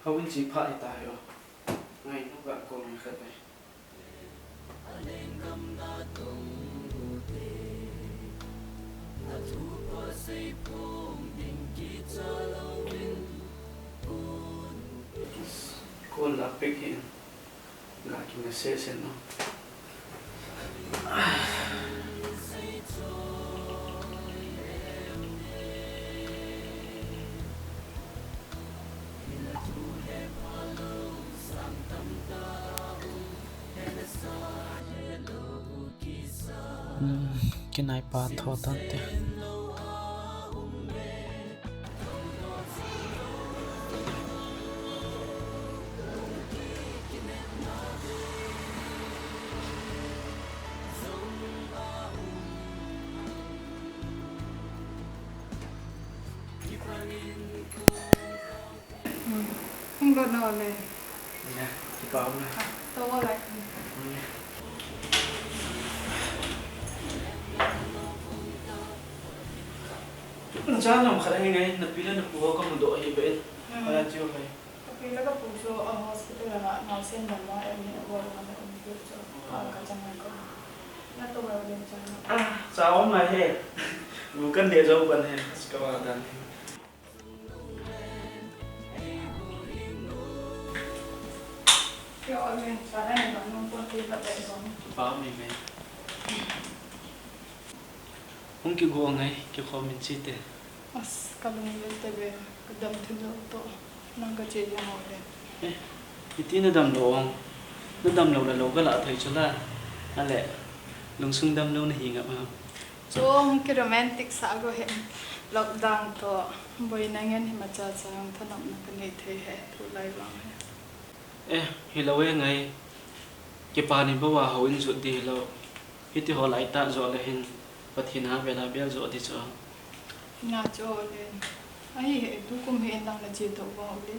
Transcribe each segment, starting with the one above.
Houbung chỉ phải tayo. Ngay nó gạn con người khát này. Con là big hiện. Gạ chúng ta sẽ xem nó. Cái này ba thọ tận thế. Không có nào này. Nè, chị có không này? Tôi có lại. Jangan lah makan ini napila na buha ka mundo ay ibain. Wala tiyo kay. Napila ka puso ang hospital na nausin na mga ay wala na umibig so kacangan ko. Natuwa din siya. Sa ako nga he. Bukan dia jawaban he. Sekawadan. Kaya alin sana na nung punti pa tayo. Pa mi me. Kung kigo ngay comment site. As kalungil tabi kadam tulo to nang kacil yang oleh. Iti na dam loong. Na dam lo na lo ka la thay chula. Ale. Lungsung dam lo na hinga ma. So ki romantic sa ago he lockdown to boy nangen himacha sang thanam na kanai the he tulai wang he. Hilawe ngay. Kipana bawa hawin zut di hilaw. Iti ho lai ta zo lehin. Pathin ha bela bel zo di cho. Nga cho lên. Ai tu kum he lang na chi to wa ole.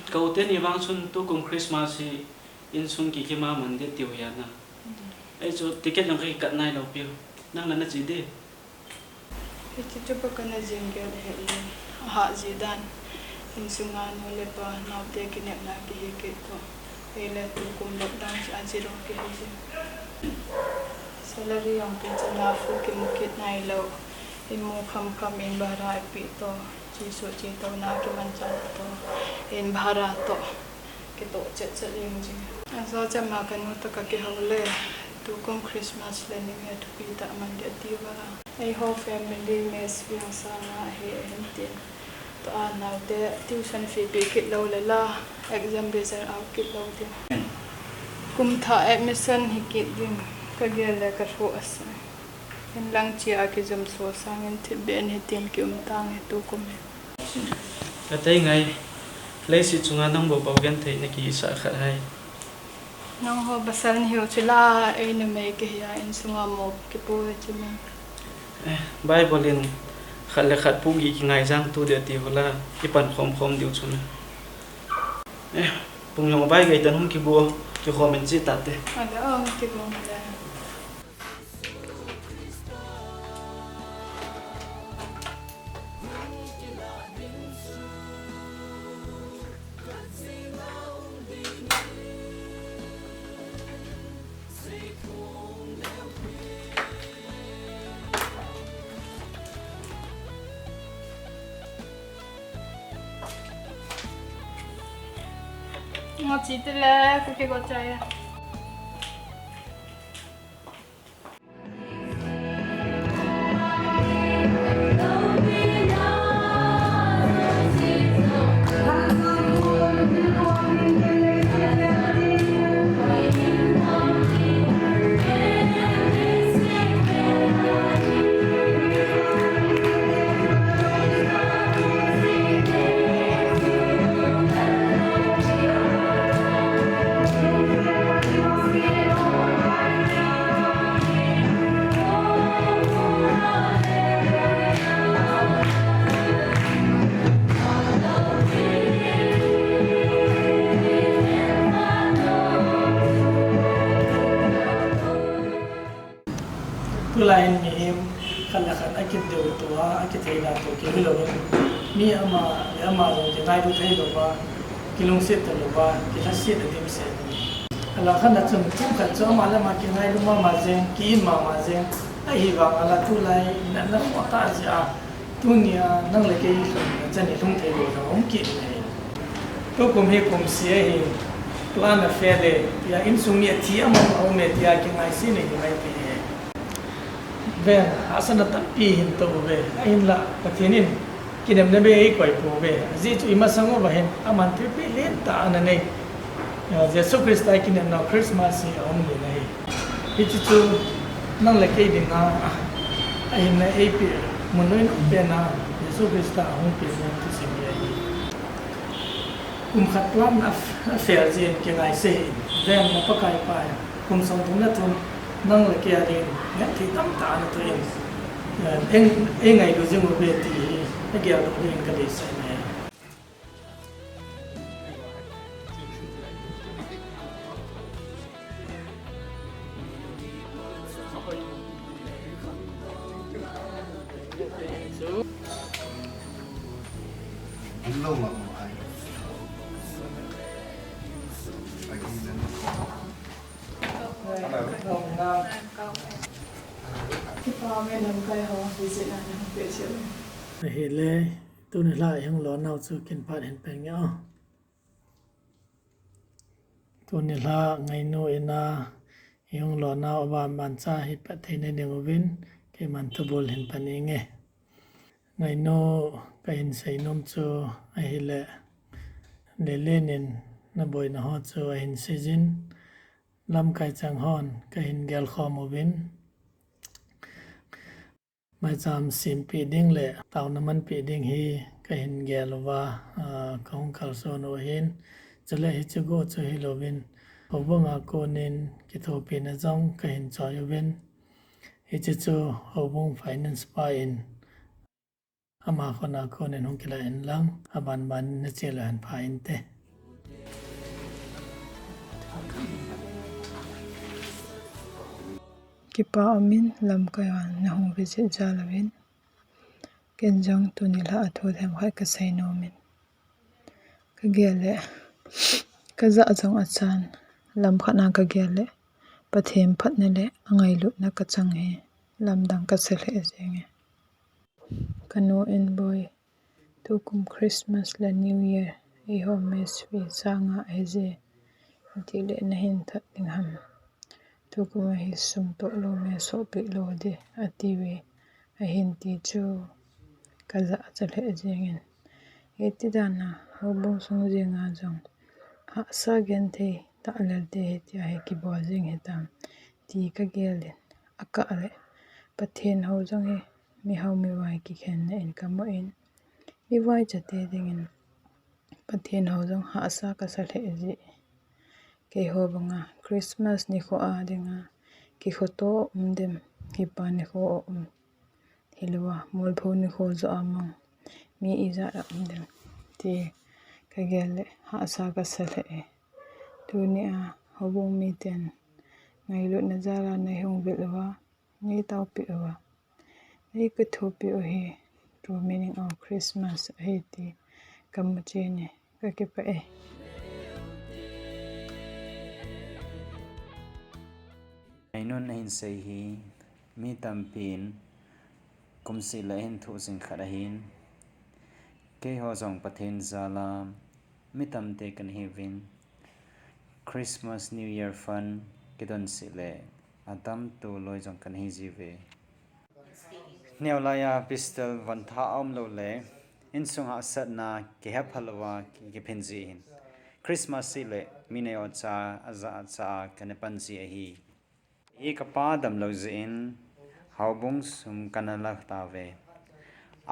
Kau ten iwang sun tu kum Christmas hi in sun ki kima mande tiu ya na. Ai cho ticket lang kai kat nai lo piu. Nang na chi de. He chi chu pa kana jing ge he le. Ha ji dan. In sunga no le pa na te ki ne na ki he ke to. He le tu kum lok dan chi a ji ro ki he ji. Salary yang pincha na fu ki mukit nai lo. In mo kam in bara pi to chi so chi to na ki man chan to in bara to ki to chet ling ji so cha ma kan mo to ka ki hole tu kom Christmas le ni me to pi ta man de ti ba ai ho family mes yang sa na he hen tin to a na de tuition fee pe ki lo le la exam result out ki lo ti kum tha admission hi ki ding ka ge le ka ro as in lang chia ki zum so sang in thi ben he tiam ki tang he tu kum Katay ngay. Lay si chunga nang bo bawen thai na ki sa khat hai. Nang ho basal ni ho chila ai na mai ke ya in sunga mo ki pu he chimi. Bible in khat le khat pu gi ki ngai jang tu de ti hola ipan khom diu chuna. Pung yong bai gai tan hum ki bo ki comment chi ta te. Ada ki bo da. Ngọt chỉ từ là cái gọt trái à. Lain ni khalakan akit dew tua akit hela to ke hilawin mi ama rồi thì ngay tôi thấy louva kilong set louva kita set adim set ala khana chum khat cho ma la ma ki ngai luma ma jeng ki ma jeng ai hi wang ala tu lai na na ma ta ja tunia nang le ke chani thong thei lo da om ki nei to kum he kum sia hi plan a fe de ya in sung ye thi am au me tia ki ngai si nei ngai pe ve asana tampi hin to ve in la pathinin kinem ne be ei koi po ve ji chu ima sango ba hen aman te pe le ta na nei Jesus Christ ai kinem na Christmas hi om ni nei hi chu nang le ke dinga ai na ei pe mun noi no pe na Jesus Christ ta om pe na tu sim ye khat plan a fer jen ke ngai se ven na pa kai pa kum song thung na thun nang le ke ari ne thi tam ta na tu en ngai do jeng be ti ne ke do rin ka de sai ne lâu mà ai Kipana nam kai ho visit na nam pe chiu hele tu ne la yang lo nau chu kin pat hen pe nya tu ne la ngai no ina yang lo nau ba man cha hi pa the ne ne win ke man tu bol hen pa ni nge ngai no ka hin sei nom chu a hele le lenin na boy na ho chu a hin sejin lam kai chang hon ka hin gel khom win mai jam sim pi ding le taw na man pi ding hi ka hin ge louva kong khal so no hin chale hi chu go chu hi lovin Houbung a ko nin kithopi na Jong ka hin choi win hi chu Houbung finance pa in ama khona ko nin hong kila in lang aban ban na chela han pha in te kipa amin lam kai wan na hong visit jalawin kenjang tunila athu them khai ka sai no min ka gele ka za jong achan lam khana ka gele pathem phatne le angai lut na ka chang he lam dang ka se le jenge kano en boy to kum Christmas la New Year e ho mes vi sanga eje tile na hin that ding ham to kum hi sum to lo me so pe lo de atiwe a hin ti chu kaza chale jengin eti dana Houbung sung jinga jong ha sa gen the ta lal te ti a ki bo jing hitam ti ka gelin aka le pathen ho jong he mi hau mi wai ki khen na in kam in mi wai chate dingin pathen ho jong ha sa ka sa le ji ke ho banga Christmas ni kho a dinga ki khoto dem ki pa ni kho hilwa molphouna ni kho zo amang mi iza ra dem ti ka gele ha sa ka sa le tu ni a Houbung mi ten ngai lu na zara na hong bilwa ni taw pi wa ni kithopi o hi to meaning of Christmas ai ti kam che ne ka ke pa Ainon hin sei hi mi tampin kumsi la hin thu sing kharahin ke ho jong pathen zala mi tamte kan hi win Christmas New Year fun kidon sile adam tu loi jong kan hi jive neolaya pistol van tha om lo le in sunga sat na ke ha phalwa ki phinji hin Christmas sile mine o cha aza cha kan pan ji hi e ka pa dam lo zin Houbung sum kanala ta ve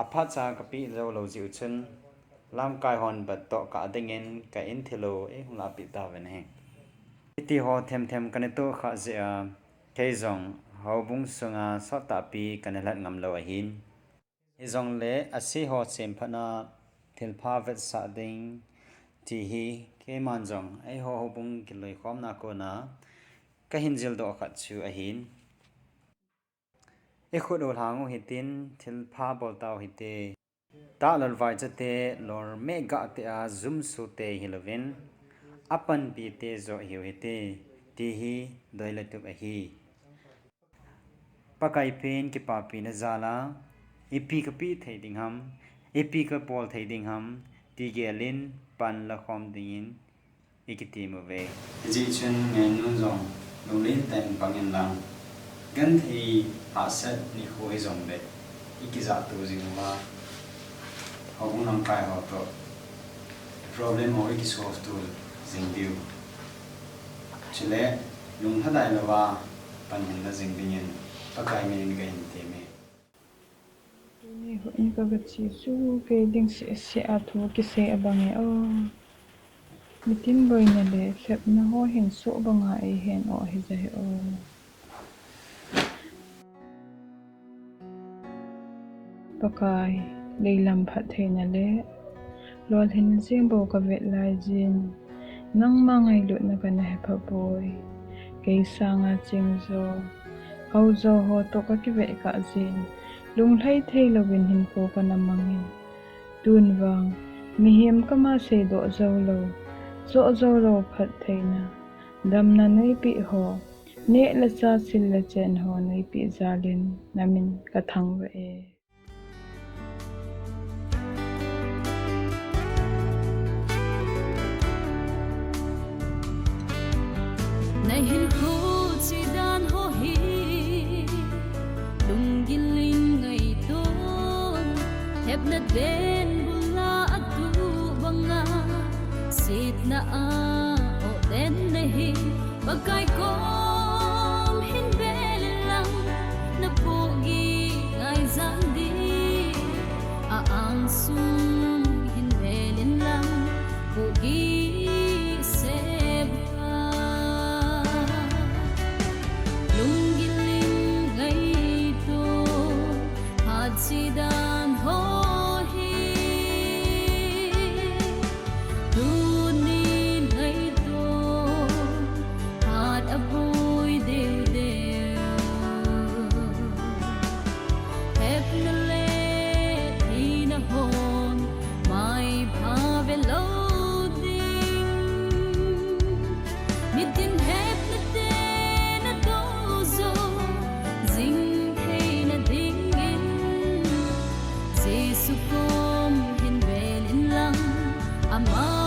apha cha ka pi lo ji uchun lam kai hon bat to ka dingin ka in thilo e hula pi ta ve ne ti ho them kan to kha je a keizong Houbung sunga so ta pi kanalat ngam lo hin izong le asi ho chem phana thilpha vet sa ding ti hi ke manjong ai ho Houbung ki loi khom na ko na ka hinjil do kha chu a hin e khudol hangu hitin thilpha bol taw hite ta lalwai chate lor mega te a zum su te hilovin apan pi te zo hiu hete ti hi doilatup a hi pakai pen ki papi na zala ipi ka pi thei ding ham ipi ka pol thei ding ham ti gelin pan la khom dingin ikiti mo ve ji chen ngen nun zong lolin ten pangin lang gan thi asat ni khoi zong be ikiza tu jingwa Houbung nang kai ho to problem ho iki solve tu jing diu chile lung thadai lawa pan hin la jing dingin pakai min ga hin te me ni ho in ka ga chi su ke ding se a thu ki se abange o mitin boy na le sep na ho hin so banga e hen o hi ja he o pakai leilam phat theina le lol hin jing bo ka vet laijin nang mangai lut na ka na he pha boy ke sanga ching zo hau zo ho to ka ki ve ka jin lung lai thei lovin hin ko ka na mangin tun wang mi hem ka ma se do zo lo phat theina dam na nei pi ho ne la cha sil la chen ho nei pi zalin namin ka thang ve e nay hin khu chi dan ho hi lung giling ngai ton hep na ben bula atu banga sit na a o den nahi bagai kom hin bel lang na pogi ngai zan di a ang sum hin belin lang pogi sidan ho hi tu ni ngai to hat abui de de hep na le ni na hon mai bhave loading mitin hep na te na to zo zing hey na ding sukom hin belin lang ama